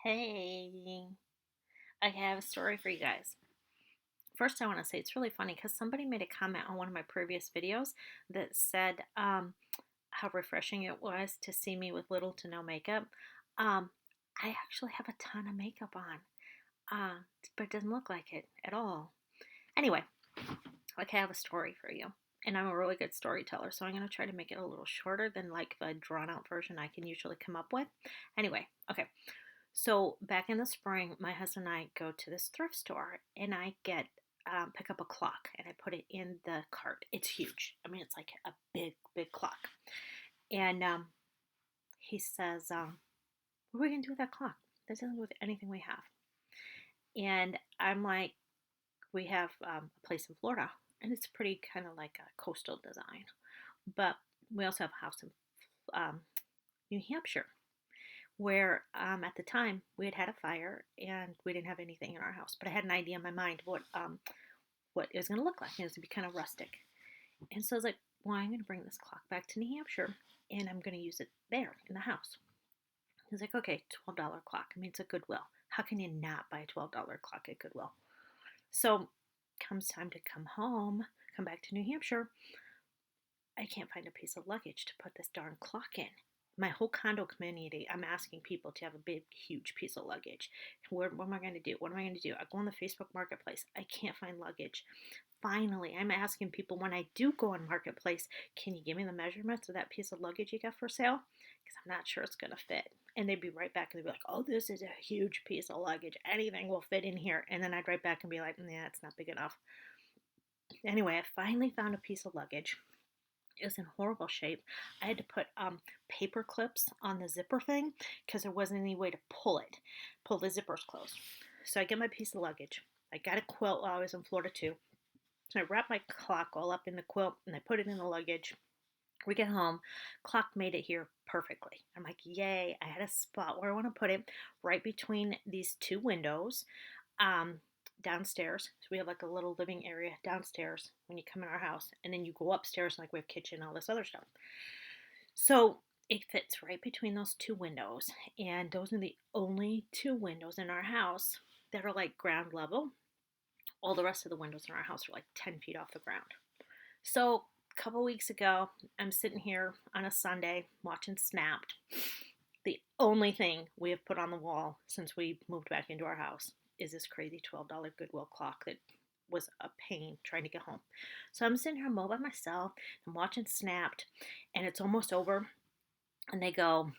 Hey, I have a story for you guys. First, I want to say it's really funny because somebody made a comment on one of my previous videos that said how refreshing it was to see me with little to no makeup. Um, I actually have a ton of makeup on, but it doesn't look like it at all. Anyway, I have a story for you. And I'm a really good storyteller, so I'm going to try to make it a little shorter than like the drawn out version I can usually come up with. Anyway, okay. So back in the spring, my husband and I go to this thrift store, and I get pick up a clock, and I put it in the cart. It's huge. I mean, it's like a big, big clock. And he says, "What are we gonna do with that clock? That doesn't go with anything we have." And I'm like, "We have a place in Florida, and it's pretty kind of like a coastal design, but we also have a house in New Hampshire." Where at the time we had had a fire and we didn't have anything in our house, but I had an idea in my mind what it was going to look like. It was going to be kind of rustic, and so I was like, "Well, I'm going to bring this clock back to New Hampshire, and I'm going to use it there in the house." He's like, "Okay, $12 clock. I mean, it's a Goodwill. How can you not buy a $12 clock at Goodwill?" So comes time to come back to New Hampshire. I can't find a piece of luggage to put this darn clock in. My whole condo community, I'm asking people to have a big, huge piece of luggage. What am I going to do? What am I going to do? I go on the Facebook Marketplace. I can't find luggage. Finally, I'm asking people when I do go on Marketplace, can you give me the measurements of that piece of luggage you got for sale? Because I'm not sure it's going to fit. And they'd be right back and they'd be like, oh, this is a huge piece of luggage. Anything will fit in here. And then I'd write back and be like, nah, it's not big enough. Anyway, I finally found a piece of luggage. It was in horrible shape. I had to put paper clips on the zipper thing because there wasn't any way to pull the zippers closed. So I get my piece of luggage. I got a quilt while I was in Florida too. So I wrapped my clock all up in the quilt and I put it in the luggage. We get home, clock made it here perfectly. I'm like, yay, I had a spot where I want to put it right between these two windows. Um, Downstairs. So we have like a little living area downstairs when you come in our house, and then you go upstairs like we have kitchen, all this other stuff. So it fits right between those two windows, and those are the only two windows in our house that are like ground level. All the rest of the windows in our house are like 10 feet off the ground. So a couple weeks ago, I'm sitting here on a Sunday watching Snapped. The only thing we have put on the wall since we moved back into our house is this crazy $12 Goodwill clock that was a pain trying to get home. So I'm sitting here all by myself. I'm watching Snapped, and it's almost over. And they go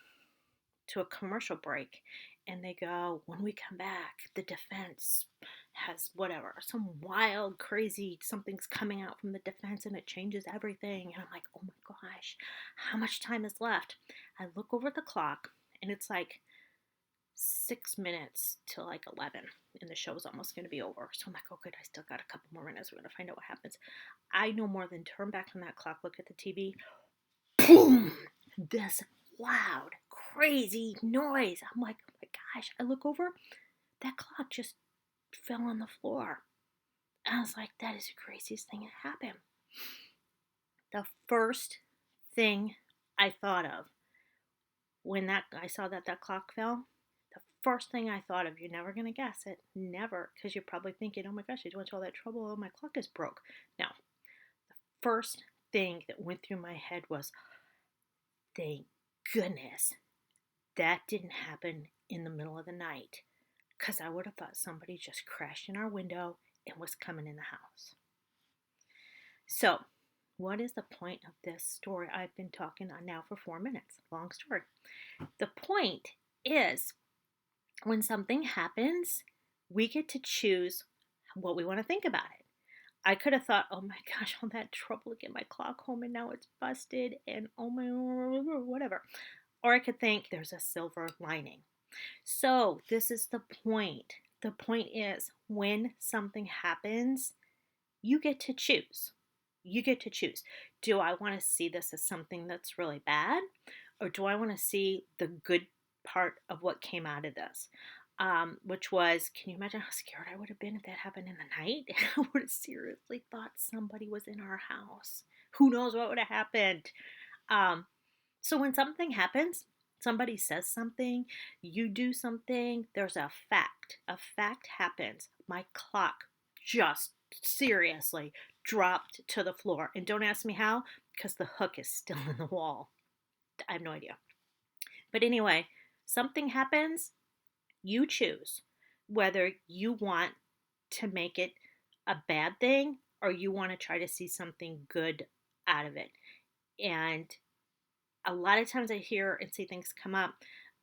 to a commercial break, and they go, when we come back, the defense has whatever, some wild, crazy, something's coming out from the defense and it changes everything. And I'm like, oh my gosh, how much time is left? I look over the clock, and it's like 6 minutes to like 11, and the show's almost going to be over. So I'm like, oh good, I still got a couple more minutes. We're going to find out what happens. I no more than turn back on that clock, look at the TV, boom, this loud crazy noise. I'm like, oh my gosh. I look over, that clock just fell on the floor. And I was like, that is the craziest thing that happened. The first thing I thought of when I saw that clock fell, the first thing I thought of, you're never going to guess it, never, because you're probably thinking, oh my gosh, I went to all that trouble, oh, my clock is broke. Now, the first thing that went through my head was, thank goodness that didn't happen in the middle of the night, because I would have thought somebody just crashed in our window and was coming in the house. So, what is the point of this story? I've been talking on now for 4 minutes. Long story. The point is, when something happens, we get to choose what we want to think about it. I could have thought, oh my gosh, all that trouble to get my clock home and now it's busted and oh my, whatever. Or I could think there's a silver lining. So this is the point. The point is, when something happens, you get to choose. You get to choose. Do I want to see this as something that's really bad? Or do I want to see the good part of what came out of this? Which was, can you imagine how scared I would have been if that happened in the night? I would have seriously thought somebody was in our house. Who knows what would have happened? So when something happens, Somebody says something, you do something, there's a fact. A fact happens. My clock just seriously dropped to the floor. And don't ask me how, because the hook is still in the wall. I have no idea. But anyway, something happens, you choose whether you want to make it a bad thing or you want to try to see something good out of it. And a lot of times I hear and see things come up,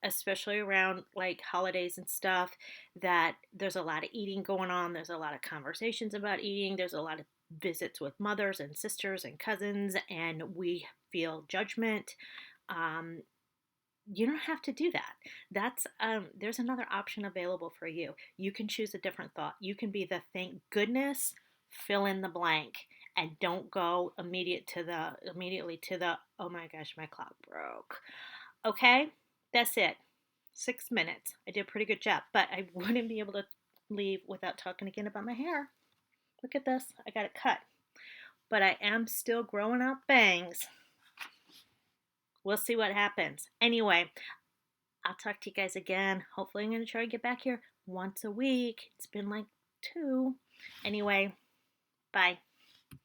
especially around like holidays and stuff, that there's a lot of eating going on. There's a lot of conversations about eating. There's a lot of visits with mothers and sisters and cousins, and we feel judgment. Um, you don't have to do that. That's there's another option available for you. You can choose a different thought. You can be the thank goodness, fill in the blank, and don't go immediately to the oh my gosh, my clock broke. Okay? That's it. 6 minutes. I did a pretty good job, but I wouldn't be able to leave without talking again about my hair. Look at this. I got it cut. But I am still growing out bangs. We'll see what happens. Anyway, I'll talk to you guys again. Hopefully, I'm going to try to get back here once a week. It's been like 2. Anyway, bye.